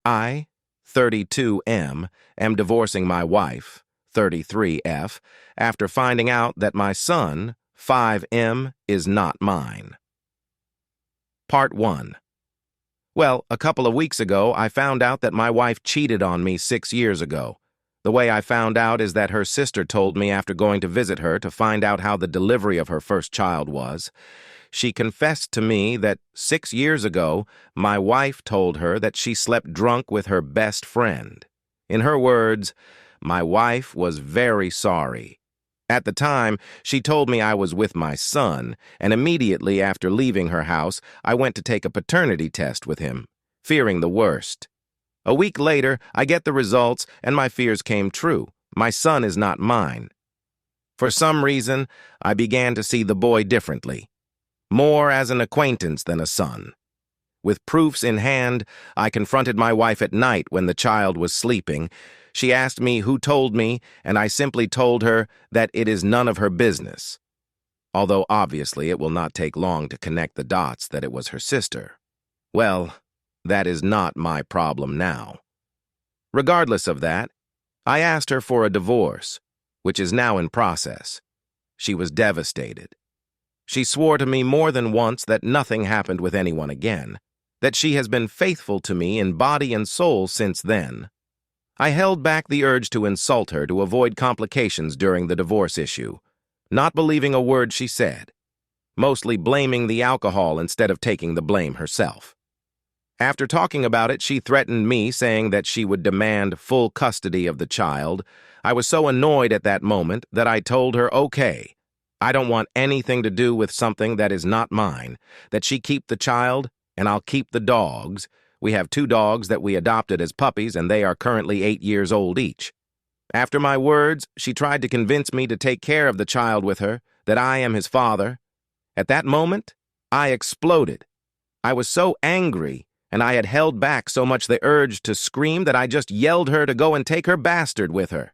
I, 32M, am divorcing my wife, 33F, after finding out that my son, 5M, is not mine. Part 1. Well, a couple of weeks ago, I found out that my wife cheated on me 6 years ago. The way I found out is that her sister told me after going to visit her to find out how the delivery of her first child was. She confessed to me that 6 years ago, my wife told her that she slept drunk with her best friend. In her words, my wife was very sorry. At the time, she told me I was with my son, and immediately after leaving her house, I went to take a paternity test with him, fearing the worst. A week later, I get the results, and my fears came true. My son is not mine. For some reason, I began to see the boy differently, more as an acquaintance than a son. With proofs in hand, I confronted my wife at night when the child was sleeping. She asked me who told me, and I simply told her that it is none of her business. Although obviously it will not take long to connect the dots that it was her sister. Well, that is not my problem now. Regardless of that, I asked her for a divorce, which is now in process. She was devastated. She swore to me more than once that nothing happened with anyone again, that she has been faithful to me in body and soul since then. I held back the urge to insult her to avoid complications during the divorce issue, not believing a word she said, mostly blaming the alcohol instead of taking the blame herself. After talking about it, she threatened me, saying that she would demand full custody of the child. I was so annoyed at that moment that I told her, okay, I don't want anything to do with something that is not mine, that she keep the child, and I'll keep the dogs. We have 2 dogs that we adopted as puppies, and they are currently 8 years old each. After my words, she tried to convince me to take care of the child with her, that I am his father. At that moment, I exploded. I was so angry, and I had held back so much the urge to scream that I just yelled her to go and take her bastard with her.